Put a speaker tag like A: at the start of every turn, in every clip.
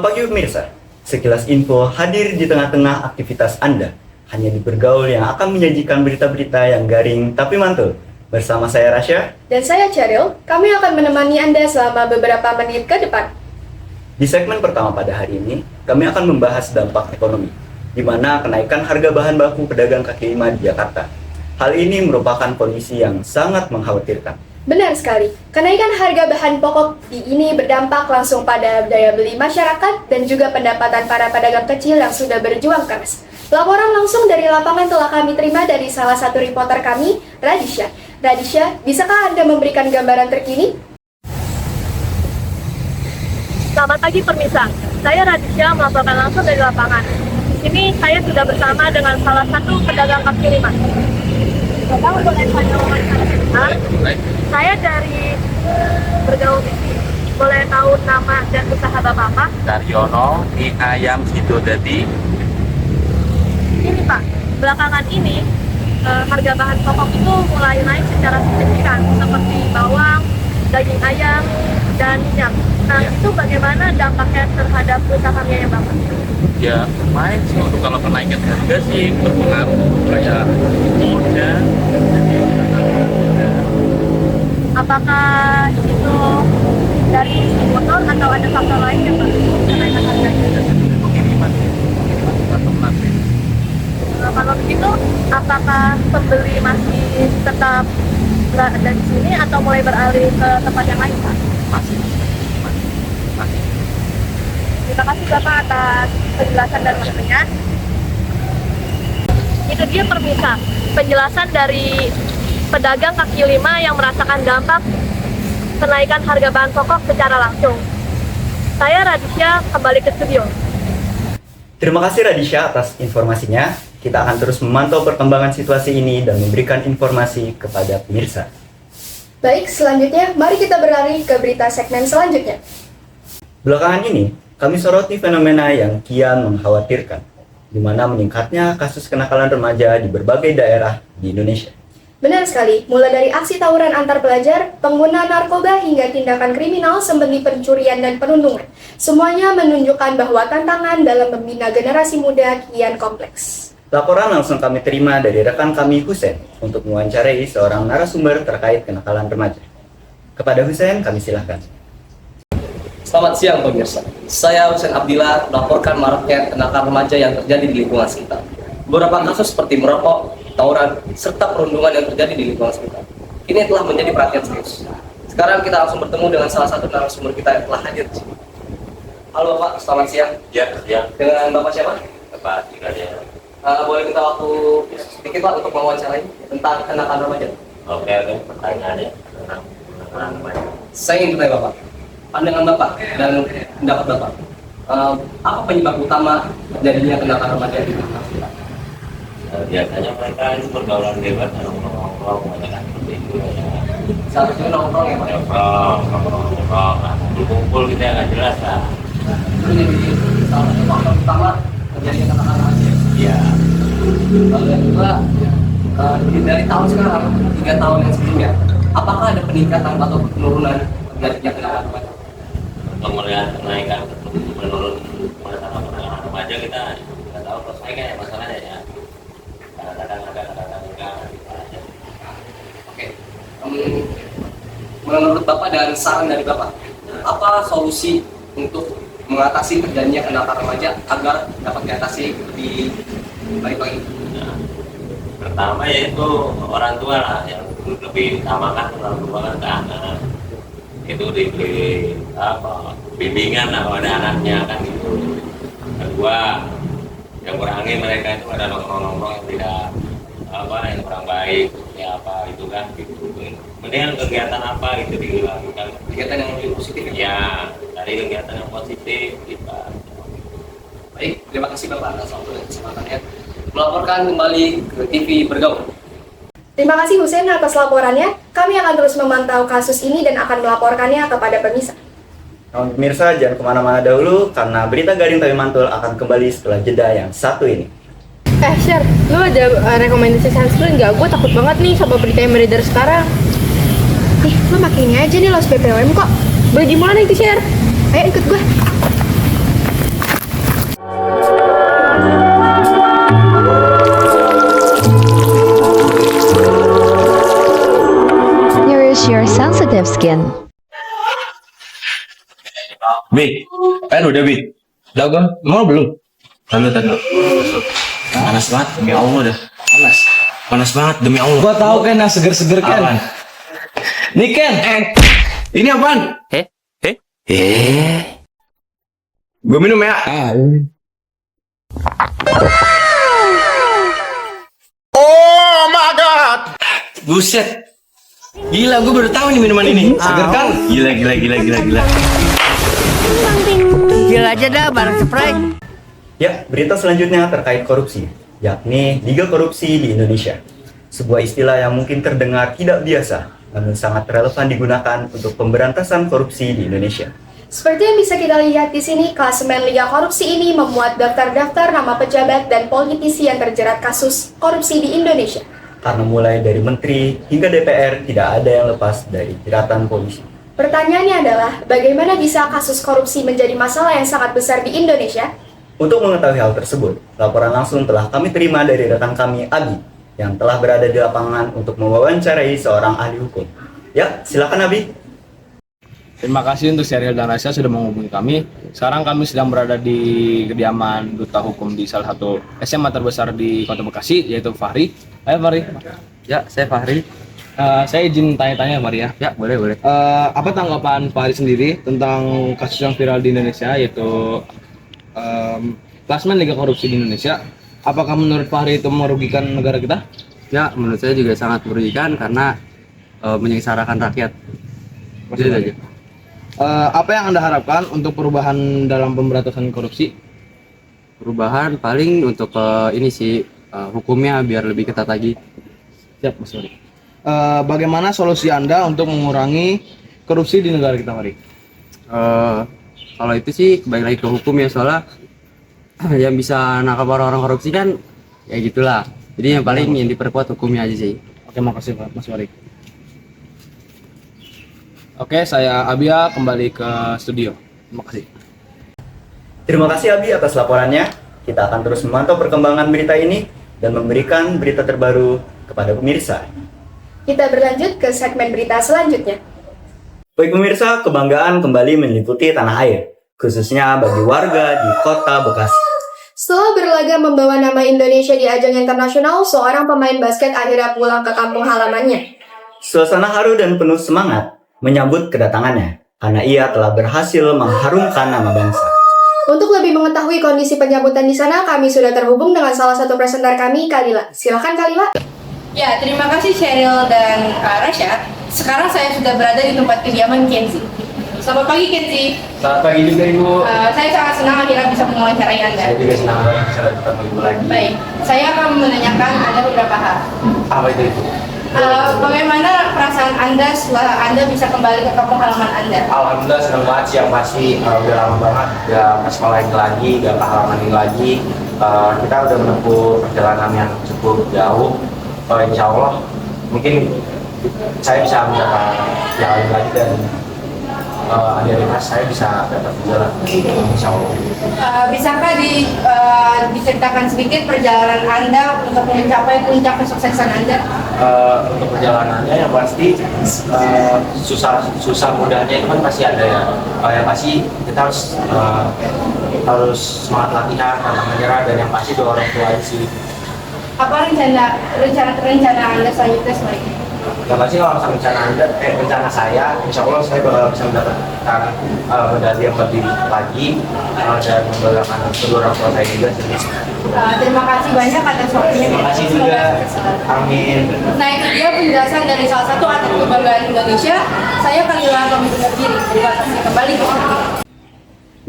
A: pagi pemirsa, sekilas info hadir di tengah-tengah aktivitas Anda. Hanya di Bergaul yang akan menyajikan berita-berita yang garing tapi mantul. Bersama saya Rasya.
B: Dan saya Cheryl, kami akan menemani Anda selama beberapa menit ke depan.
A: Di segmen pertama pada hari ini, kami akan membahas dampak ekonomi, di mana kenaikan harga bahan baku pedagang kaki lima di Jakarta. Hal ini merupakan kondisi yang sangat mengkhawatirkan.
B: Benar sekali, kenaikan harga bahan pokok di ini berdampak langsung pada daya beli masyarakat dan juga pendapatan para pedagang kecil yang sudah berjuang keras. Laporan langsung dari lapangan telah kami terima dari salah satu reporter kami, Radisha. Radisha, bisakah Anda memberikan gambaran terkini?
C: Selamat pagi pemirsa, saya Radisha melaporkan langsung dari lapangan. Di sini saya sudah bersama dengan salah satu pedagang kaki lima. Bapak boleh saya wawancara sebentar? Saya dari Bergaul TV. Boleh tahu nama dan usaha Bapak apa?
D: Daryono, mie ayam Sidodadi.
C: Ini Pak, belakangan ini harga bahan pokok itu mulai naik secara signifikan, seperti bawang, daging ayam, dan minyak. Nah, itu bagaimana dampaknya terhadap usahanya ya Bapak?
D: Ya lumayan sih untuk kalau kenaikan harga sih berpengaruh kayak moda.
C: Apakah itu dari motor atau ada faktor lain yang kenaikan harganya?
D: Pengiriman
C: Kalau begitu, apakah pembeli masih tetap berada di sini atau mulai beralih ke tempat yang lain, Pak?
D: masih.
C: Terima kasih Bapak atas penjelasan dan waktunya. Itu dia pemirsa, penjelasan dari pedagang kaki lima yang merasakan dampak kenaikan harga bahan pokok secara langsung. Saya Radisha, kembali ke studio.
A: Terima kasih Radisha atas informasinya. Kita akan terus memantau perkembangan situasi ini dan memberikan informasi kepada pemirsa.
B: Baik, selanjutnya mari kita beralih ke berita segmen selanjutnya.
A: Belakangan ini, kami soroti fenomena yang kian mengkhawatirkan, di mana meningkatnya kasus kenakalan remaja di berbagai daerah di Indonesia.
B: Benar sekali, mulai dari aksi tawuran antar pelajar, pengguna narkoba hingga tindakan kriminal seperti pencurian dan penuntungan. Semuanya menunjukkan bahwa tantangan dalam membina generasi muda kian kompleks.
A: Laporan langsung kami terima dari rekan kami Husein untuk mewawancarai seorang narasumber terkait kenakalan remaja. Kepada Husein, kami silahkan.
E: Selamat siang pemirsa, saya Husein Abdillah melaporkan maraknya kenakalan remaja yang terjadi di lingkungan sekitar. Beberapa kasus seperti merokok, tawuran, serta perundungan yang terjadi di lingkungan sekitar. Ini telah menjadi perhatian serius. Sekarang kita langsung bertemu dengan salah satu narasumber kita yang telah hadir di sini. Halo Bapak, selamat siang.
D: Ya.
E: Dengan Bapak siapa?
D: Bapak tinggalnya.
E: Boleh minta waktu sedikit Pak untuk mewawancarai tentang kenakalan remaja?
D: Oke, pertanyaannya tentang remaja.
E: Saya ingin bertanya Bapak, pandangan Bapak dan pendapat Bapak, apa penyebab utama terjadinya kenakalan remaja di lingkungan sekitar?
D: Biasanya mereka itu pergaulan bebas, nongkrong, kebanyakan seperti itu ya.
E: Seharusnya nongkrong ya Pak?
D: Nongkrong, kumpul kita nggak jelas lah.
E: Itu jadi salah satu faktor utama terjadinya kenakalan remaja.
D: Iya.
E: Lalu yang kedua, dari tahun sekarang, 3 tahun yang sebelumnya, apakah ada peningkatan atau penurunan terjadinya kenakalan remaja?
D: Untuk melihat kenaikan menurun kenakalan remaja kita nggak tahu prospeknya ya masalahnya ya. Kadang-kadang enggak gitu aja.
E: Oke. Menurut Bapak dan saran dari Bapak, apa solusi untuk mengatasi terjadinya kenakalan remaja agar dapat diatasi lebih baik lagi?
D: Nah, pertama yaitu orang tua lah yang lebih utamakan orang tua kan ke anak itu diberi bimbingan lah pada anaknya kan gitu. Kedua, yang kurangi mereka itu ada nongkrong-nongkrong yang tidak yang kurang baik ya apa itu kan gitu. Mendingan kegiatan apa gitu dilakukan,
E: Kegiatan yang lebih positif
D: ya dari kegiatan yang positif gitu.
E: Baik, terima kasih Bapak atas waktu dan kesempatannya melaporkan kembali ke TV Bergaul.
B: Terima kasih Husein atas laporannya. Kami akan terus memantau kasus ini dan akan melaporkannya kepada pemirsa.
A: Namun pemirsa, jangan kemana-mana dahulu, karena berita garing tapi mantul akan kembali setelah jeda yang satu ini.
F: Sher, lu ada rekomendasi sunscreen nggak? Gue takut banget nih sama berita yang beredar sekarang.
B: Lo pakai ini aja nih, Los PPOM kok.
F: Beli di mana itu, Sher?
B: Ayo ikut gue.
G: sensitive skin.
H: Bi, kan udah Bi. Udah gua, mau belum? Tunggu. Panas banget, demi Allah dah. Panas banget demi Allah.
E: Gua tahu kan yang seger-seger kan.
H: Apaan?
E: Nih Ken.
H: Ini apaan? Gue minum ya. Buset. Gila, gue baru tahu nih minuman ini. Seger kan? Gila.
I: Gila aja dah barang spray.
A: Ya, berita selanjutnya terkait korupsi, yakni Liga Korupsi di Indonesia. Sebuah istilah yang mungkin terdengar tidak biasa, namun sangat relevan digunakan untuk pemberantasan korupsi di Indonesia.
B: Seperti yang bisa kita lihat di sini, klasemen Liga Korupsi ini memuat daftar-daftar nama pejabat dan politisi yang terjerat kasus korupsi di Indonesia.
A: Karena mulai dari menteri hingga DPR tidak ada yang lepas dari jeratan polisi.
B: Pertanyaannya adalah, bagaimana bisa kasus korupsi menjadi masalah yang sangat besar di Indonesia?
A: Untuk mengetahui hal tersebut, laporan langsung telah kami terima dari rekan kami, Abi, yang telah berada di lapangan untuk mewawancarai seorang ahli hukum. Ya, silakan Abi.
J: Terima kasih untuk Sheryl dan Rasya sudah menghubungi kami. Sekarang kami sedang berada di kediaman Duta Hukum di salah satu SMA terbesar di Kota Bekasi, yaitu Fahri. Ayo Fahri.
E: Ya, saya Fahri.
J: Saya izin tanya-tanya Fahri ya.
E: Ya, boleh.
J: Apa tanggapan Fahri sendiri tentang kasus yang viral di Indonesia, yaitu plasma Liga Korupsi di Indonesia? Apakah menurut Fahri itu merugikan negara kita?
E: Ya, menurut saya juga sangat merugikan karena menyengsarakan rakyat. Itu aja.
J: Apa yang Anda harapkan untuk perubahan dalam pemberantasan korupsi?
E: Perubahan paling untuk ini sih hukumnya biar lebih ketat lagi.
J: Siap, Mas Fahri. Bagaimana solusi Anda untuk mengurangi korupsi di negara kita, Fahri?
E: Kalau itu sih kembali lagi ke hukum ya, soalnya yang bisa nangkap orang-orang korupsi kan ya gitulah. Jadi yang paling yang diperkuat hukumnya aja sih.
J: Oke, makasih Pak Mas Fahri. Oke, saya Abia kembali ke studio. Terima kasih.
A: Terima kasih Abi atas laporannya. Kita akan terus memantau perkembangan berita ini dan memberikan berita terbaru kepada pemirsa.
B: Kita berlanjut ke segmen berita selanjutnya.
A: Baik pemirsa, kebanggaan kembali meliputi tanah air, khususnya bagi warga di Kota Bekasi.
B: Setelah berlaga membawa nama Indonesia di ajang internasional, seorang pemain basket akhirnya pulang ke kampung halamannya.
A: Suasana haru dan penuh semangat menyambut kedatangannya, karena ia telah berhasil mengharumkan nama bangsa.
B: Untuk lebih mengetahui kondisi penyambutan di sana, kami sudah terhubung dengan salah satu presenter kami, Kalila. Silakan Kalila.
F: Ya, terima kasih Sheryl dan Rasya. Sekarang saya sudah berada di tempat kediaman Kenzi. Selamat pagi Kenzi.
J: Selamat pagi juga Ibu.
F: Saya sangat senang akhirnya bisa mewawancarai Anda.
J: Saya juga senang bisa ketemu Ibu lagi.
F: Baik, saya akan menanyakan Anda beberapa hal.
J: Apa itu Ibu?
F: Bagaimana perasaan Anda setelah Anda bisa kembali ke kampung halaman Anda?
J: Alhamdulillah senang banget sih, yang pasti udah lama banget udah ke sekolah ini lagi, udah ke halaman ini lagi. Kita udah menempuh perjalanan yang cukup jauh. Insya Allah mungkin saya bisa mendapat jalan lagi dan akhirnya saya bisa dapat jalan, insya Allah.
F: Bisakah diceritakan sedikit perjalanan Anda untuk mencapai puncak kesuksesan Anda?
J: Untuk perjalanannya yang pasti susah mudahnya itu kan pasti ada ya. Yang pasti kita harus semangat latihan, pantang menyerah, dan yang pasti doa orang tua sih.
F: Apa rencana Anda selanjutnya sebaiknya?
J: Yang pasti kalau rencana saya, insya Allah saya bakal bisa mendapatkan medali yang lebih lagi dan membanggakan kedua orang tua saya juga.
F: Terima kasih banyak atas waktunya.
J: Terima kasih juga. Amin.
F: Nah, itu dia penjelasan dari salah satu atlet kebanggaan Indonesia. Saya Kalila pamit undur diri. Terima kasih kembali ke studio.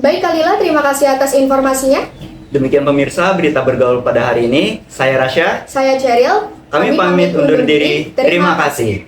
B: Baik Kalila, terima kasih atas informasinya.
A: Demikian pemirsa berita bergaul pada hari ini. Saya Rasya.
B: Saya Sheryl.
A: Kami pamit undur diri. Terima kasih.